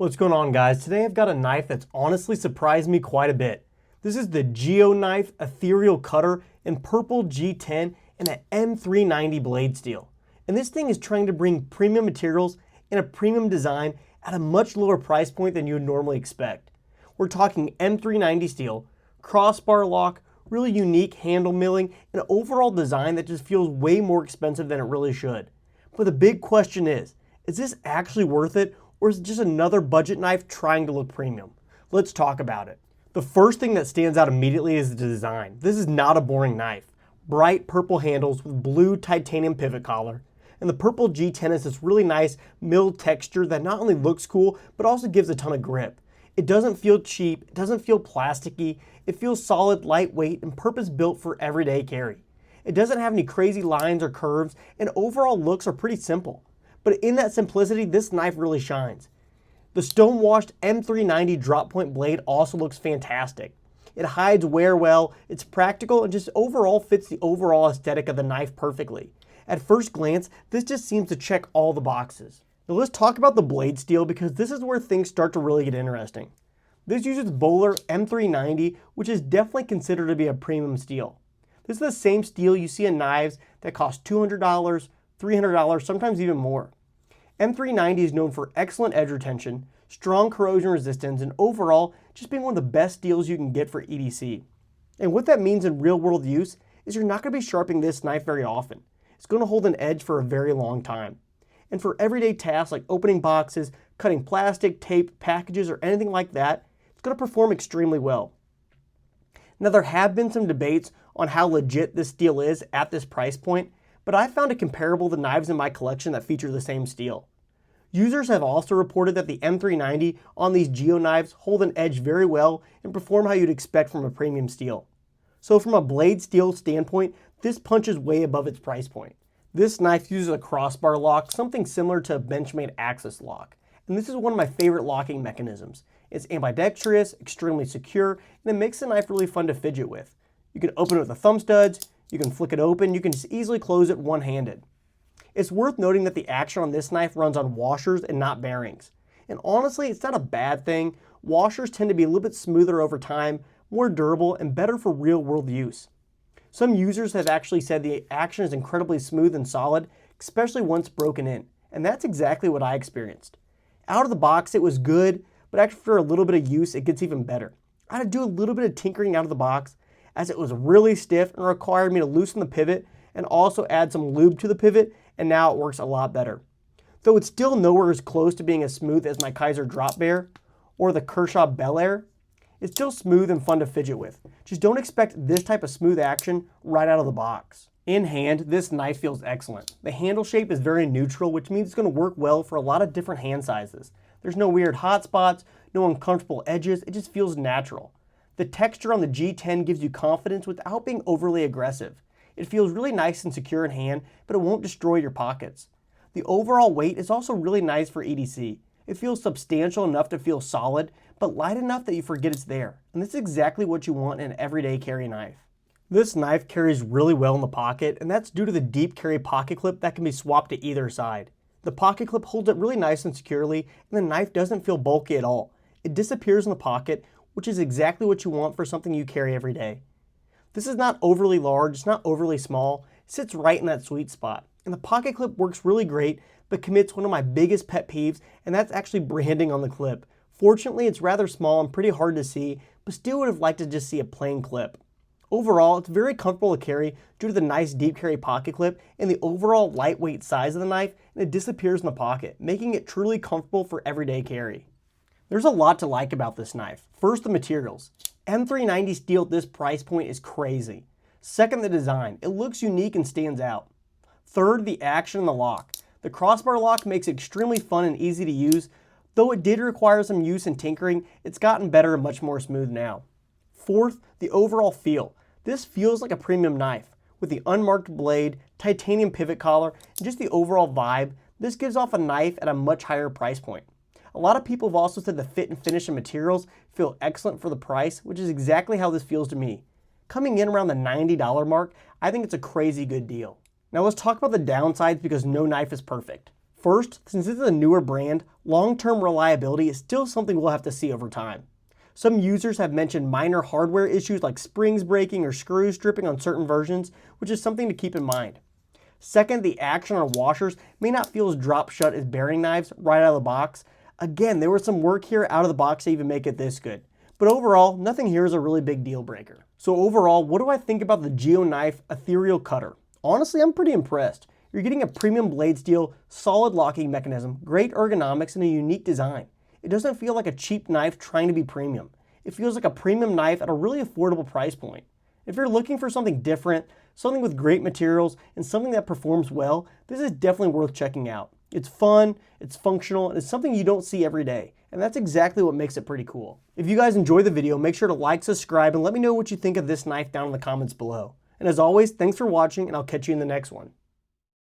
What's going on, guys? Today I've got a knife that's honestly surprised me quite a bit. This is the Geo Knife Ethereal Cutter in purple G10 and an M390 blade steel. And this thing is trying to bring premium materials and a premium design at a much lower price point than you would normally expect. We're talking M390 steel, crossbar lock, really unique handle milling, and an overall design that just feels way more expensive than it really should. But the big question is this actually worth it? Or is it just another budget knife trying to look premium? Let's talk about it. The first thing that stands out immediately is the design. This is not a boring knife. Bright purple handles with blue titanium pivot collar. And the purple G10 is this really nice milled texture that not only looks cool, but also gives a ton of grip. It doesn't feel cheap, it doesn't feel plasticky, it feels solid, lightweight, and purpose-built for everyday carry. It doesn't have any crazy lines or curves, and overall looks are pretty simple. But in that simplicity, this knife really shines. The stone-washed M390 drop point blade also looks fantastic. It hides wear well, it's practical, and just overall fits the overall aesthetic of the knife perfectly. At first glance, this just seems to check all the boxes. Now let's talk about the blade steel, because this is where things start to really get interesting. This uses Böhler M390, which is definitely considered to be a premium steel. This is the same steel you see in knives that cost $200, $300, sometimes even more. M390 is known for excellent edge retention, strong corrosion resistance, and overall just being one of the best steels you can get for EDC. And what that means in real world use is you're not going to be sharpening this knife very often. It's going to hold an edge for a very long time. And for everyday tasks like opening boxes, cutting plastic, tape, packages, or anything like that, it's going to perform extremely well. Now there have been some debates on how legit this steel is at this price point, but I found it comparable to knives in my collection that feature the same steel. Users have also reported that the M390 on these Geo knives hold an edge very well and perform how you'd expect from a premium steel. So from a blade steel standpoint, this punches way above its price point. This knife uses a crossbar lock, something similar to a Benchmade Axis lock. And this is one of my favorite locking mechanisms. It's ambidextrous, extremely secure, and it makes the knife really fun to fidget with. You can open it with the thumb studs, you can flick it open, you can just easily close it one-handed. It's worth noting that the action on this knife runs on washers and not bearings. And honestly, it's not a bad thing. Washers tend to be a little bit smoother over time, more durable, and better for real-world use. Some users have actually said the action is incredibly smooth and solid, especially once broken in. And that's exactly what I experienced. Out of the box, it was good, but after a little bit of use, it gets even better. I had to do a little bit of tinkering out of the box, as it was really stiff and required me to loosen the pivot and also add some lube to the pivot, and now it works a lot better. Though it's still nowhere as close to being as smooth as my Kaiser Drop Bear or the Kershaw Bel Air, it's still smooth and fun to fidget with. Just don't expect this type of smooth action right out of the box. In hand, this knife feels excellent. The handle shape is very neutral, which means it's going to work well for a lot of different hand sizes. There's no weird hot spots, no uncomfortable edges, it just feels natural. The texture on the G10 gives you confidence without being overly aggressive. It feels really nice and secure in hand, but it won't destroy your pockets. The overall weight is also really nice for EDC. It feels substantial enough to feel solid, but light enough that you forget it's there. And this is exactly what you want in an everyday carry knife. This knife carries really well in the pocket, and that's due to the deep carry pocket clip that can be swapped to either side. The pocket clip holds it really nice and securely, and the knife doesn't feel bulky at all. It disappears in the pocket, which is exactly what you want for something you carry every day. This is not overly large, it's not overly small, it sits right in that sweet spot. And the pocket clip works really great, but commits one of my biggest pet peeves, and that's actually branding on the clip. Fortunately, it's rather small and pretty hard to see, but still would have liked to just see a plain clip. Overall, it's very comfortable to carry due to the nice deep carry pocket clip and the overall lightweight size of the knife, and it disappears in the pocket, making it truly comfortable for everyday carry. There's a lot to like about this knife. First, the materials. M390 steel at this price point is crazy. Second, the design. It looks unique and stands out. Third, the action and the lock. The crossbar lock makes it extremely fun and easy to use. Though it did require some use and tinkering, it's gotten better and much more smooth now. Fourth, the overall feel. This feels like a premium knife. With the unmarked blade, titanium pivot collar, and just the overall vibe, this gives off a knife at a much higher price point. A lot of people have also said the fit and finish and materials feel excellent for the price, which is exactly how this feels to me. Coming in around the $90 mark, I think it's a crazy good deal. Now let's talk about the downsides, because no knife is perfect. First, since this is a newer brand, long-term reliability is still something we'll have to see over time. Some users have mentioned minor hardware issues like springs breaking or screws stripping on certain versions, which is something to keep in mind. Second, the action on washers may not feel as drop shut as bearing knives right out of the box. Again, there was some work here out of the box to even make it this good. But overall, nothing here is a really big deal breaker. So overall, what do I think about the GeoKnife Ethereal Cutter? Honestly, I'm pretty impressed. You're getting a premium blade steel, solid locking mechanism, great ergonomics, and a unique design. It doesn't feel like a cheap knife trying to be premium. It feels like a premium knife at a really affordable price point. If you're looking for something different, something with great materials, and something that performs well, this is definitely worth checking out. It's fun, it's functional, and it's something you don't see every day. And that's exactly what makes it pretty cool. If you guys enjoyed the video, make sure to like, subscribe, and let me know what you think of this knife down in the comments below. And as always, thanks for watching, and I'll catch you in the next one.